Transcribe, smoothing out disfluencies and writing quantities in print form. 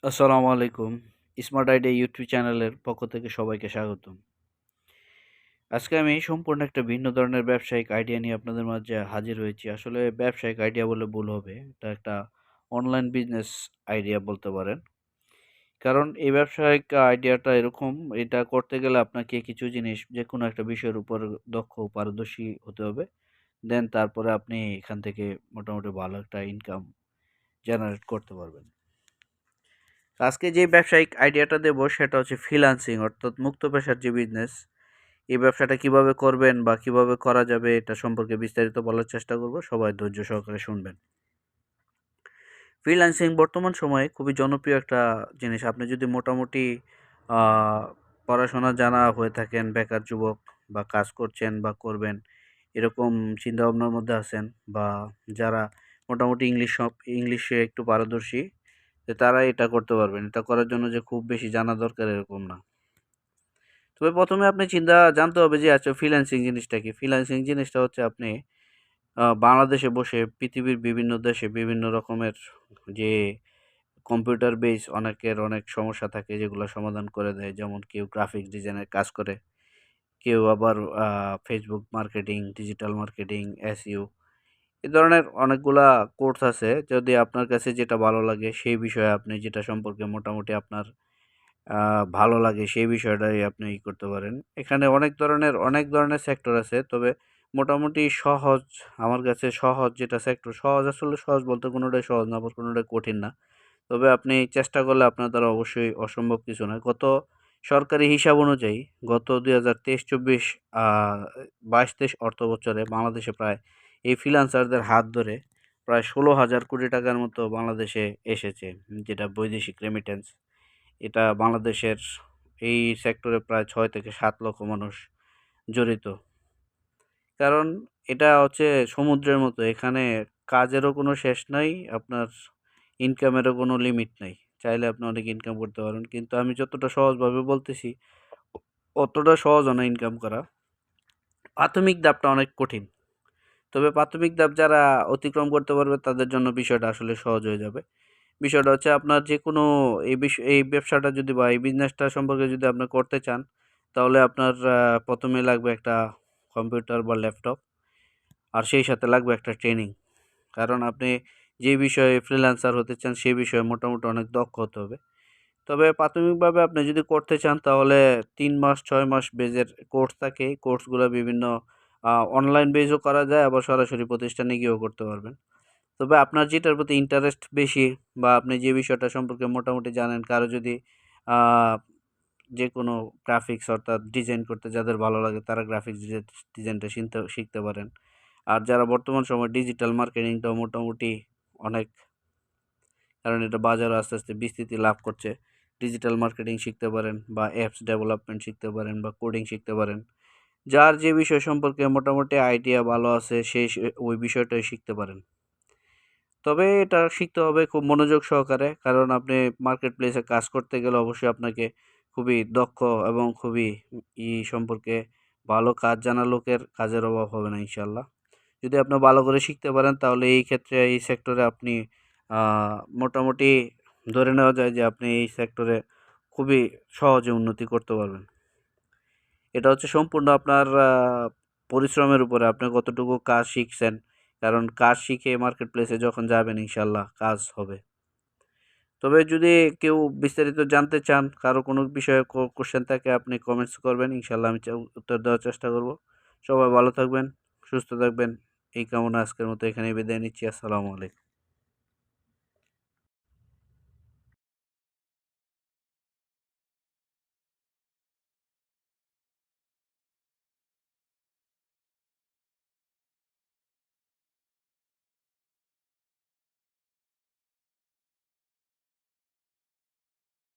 আসসালামু আলাইকুম। Smart idea YouTube চ্যানেলের পক্ষ থেকে সবাইকে স্বাগতম। আজকে আমি সম্পূর্ণ একটা ভিন্ন ধরনের ব্যবসায়িক আইডিয়া নিয়ে আপনাদের মাঝে হাজির হয়েছি। আসলে ব্যবসায়িক আইডিয়া বললে ভুল হবে। এটা একটা অনলাইন বিজনেস আইডিয়া বলতে পারেন। কারণ এই ব্যবসায়িক আইডিয়াটা এরকম, এটা করতে গেলে আপনাকে কিছু জিনিস যেকোনো একটা বিষয়ের উপর দক্ষ ও পারদর্শী হতে হবে। দেন তারপরে আপনি এখান থেকে মোটামুটি ভালো একটা ইনকাম জেনারেট করতে পারবেন। আজকে যে ব্যবসায়িক আইডিয়াটা দেব সেটা হচ্ছে ফ্রিল্যান্সিং, অর্থাৎ মুক্ত পেশার যে বিজনেস। এই ব্যবসাটা কিভাবে করবেন বা কিভাবে করা যাবে এটা সম্পর্কে বিস্তারিত বলার চেষ্টা করব। সবাই ধৈর্য সহকারে শুনবেন। ফ্রিল্যান্সিং বর্তমান সময়ে খুবই জনপ্রিয় একটা জিনিস। আপনি যদি মোটামুটি পড়াশোনা জানা হয়ে থাকেন, বেকার যুবক বা কাজ করছেন বা করবেন এরকম চিন্তাভাবনার মধ্যে আছেন, বা যারা মোটামুটি ইংলিশে একটু পারদর্শী, যে তারা এটা করতে পারবেন। এটা করার জন্য যে খুব বেশি জানা দরকার এরকম না। তবে প্রথমে আপনি জানতে হবে যে আচ্ছা ফ্রিল্যান্সিং জিনিসটা কি? ফ্রিল্যান্সিং জিনিসটা হচ্ছে আপনি বাংলাদেশে বসে পৃথিবীর বিভিন্ন দেশে বিভিন্ন রকমের যে কম্পিউটার বেস অনেকের অনেক সমস্যা থাকে যেগুলো সমাধান করে দেয়। যেমন কেউ গ্রাফিক্স ডিজাইনের কাজ করে, কেউ আবার Facebook marketing, digital marketing, SEO এ ধরনের অনেকগুলা কোর্স আছে। যদি আপনার কাছে যেটা ভালো লাগে সেই বিষয়ে আপনি যেটা সম্পর্কে মোটামুটি আপনার ভালো লাগে সেই বিষয়টাই আপনি করতে পারেন। এখানে অনেক ধরনের সেক্টর আছে। তবে মোটামুটি সহজ, আমার কাছে সহজ যেটা সেক্টর, সহজ আসলে সহজ বলতে কোনোটাই সহজ না, আবার কোনোটাই কঠিন না। তবে আপনি চেষ্টা করলে আপনার দ্বারা অবশ্যই অসম্ভব কিছু নয়। সরকারি হিসাব অনুযায়ী গত ২০২৩-২৪ আ ২২-২৩ অর্থবছরে বাংলাদেশে প্রায় এই ফ্রিল্যান্সারদের হাত ধরে প্রায় ১৬,০০০ কোটি টাকার মতো বাংলাদেশে এসেছে। যেটা বৈদেশিক রেমিট্যান্স। এটা বাংলাদেশের এই সেক্টরে প্রায় ৬ থেকে ৭ লক্ষ মানুষ জড়িত। কারণ এটা হচ্ছে সমুদ্রের মতো। এখানে কাজেরও কোনো শেষ নাই, আপনার ইনকামেরও কোনো লিমিট নাই। চাইলে আপনি অনেক ইনকাম করতে পারেন। কিন্তু আমি যতটা সহজভাবে বলতেছি, অতটা সহজও না ইনকাম করা। প্রাথমিক ধাপটা অনেক কঠিন। তবে প্রাথমিক ধাপ যারা অতিক্রম করতে পারবে তাদের জন্য বিষয়টা আসলে সহজ হয়ে যাবে। বিষয়টা হচ্ছে আপনার যেকোনো এই ব্যবসাটা যদি বা এই বিজনেসটা সম্পর্কে যদি আপনি করতে চান, তাহলে আপনার ১ম এ লাগবে একটা কম্পিউটার বা ল্যাপটপ। আর সেই সাথে লাগবে একটা ট্রেনিং। কারণ আপনি যে বিষয়ে ফ্রিল্যান্সার হতে চান সেই বিষয়ে মোটামুটি অনেক দক্ষ হতে হবে। তবে প্রাথমিকভাবে আপনি যদি করতে চান তাহলে ৩ মাস ৬ মাস বেজের কোর্স থাকে। এই কোর্সগুলো বিভিন্ন অনলাইন বেজও করা যায়, আবার সরাসরি প্রতিষ্ঠানে গিয়েও করতে পারবেন। তবে আপনার যেটার প্রতি ইন্টারেস্ট বেশি বা আপনি যে বিষয়টা সম্পর্কে মোটামুটি জানেন, কারো যদি আ যেকোনো গ্রাফিক্স অর্থাৎ ডিজাইন করতে যাদের ভালো লাগে তারা গ্রাফিক্স ডিজাইনটা শিখতে পারেন। আর যারা বর্তমান সময়ে ডিজিটাল মার্কেটিংটাও মোটামুটি অনেক, কারণ এটা বাজারে আস্তে, আস্তে বিস্তৃতি লাভ করছে। ডিজিটাল মার্কেটিং শিখতে পারেন বা অ্যাপস ডেভেলপমেন্ট শিখতে পারেন বা কোডিং শিখতে পারেন। যার যে বিষয় সম্পর্কে মোটামুটি আইডিয়া ভালো আছে ওই বিষয়টাই শিখতে পারেন। তবে এটা শিখতে হবে খুব মনোযোগ সহকারে। কারণ আপনি মার্কেট প্লেসে কাজ করতে গেলে অবশ্যই আপনাকে খুবই দক্ষ এবং খুবই সম্পর্কে ভালো কাজ জানা লোকের কাজের অভাব হবে না ইনশাআল্লাহ। যদি আপনি ভালো করে শিখতে পারেন তাহলে এই ক্ষেত্রে এই সেক্টরে আপনি আ মোটামুটি ধরে নেওয়া যায় যে আপনি এই সেক্টরে খুবই সহজে উন্নতি করতে পারবেন। এটা হচ্ছে সম্পূর্ণ আপনার পরিশ্রমের উপরে আপনি কতটুকু কাজ শিখছেন। কারণ কাজ শিখে মার্কেট প্লেসে যখন যাবেন ইনশাআল্লাহ কাজ হবে। তবে যদি কেউ বিস্তারিত জানতে চান, কারো কোনো বিষয়ে কোয়েশ্চেন থাকে আপনি কমেন্টস করবেন। ইনশাআল্লাহ আমি উত্তর দেওয়ার চেষ্টা করব। সবাই ভালো থাকবেন, সুস্থ থাকবেন। এই কামনা আজকের মতো এখানেই বিদায় নিচ্ছি। আসসালামু আলাইকুম।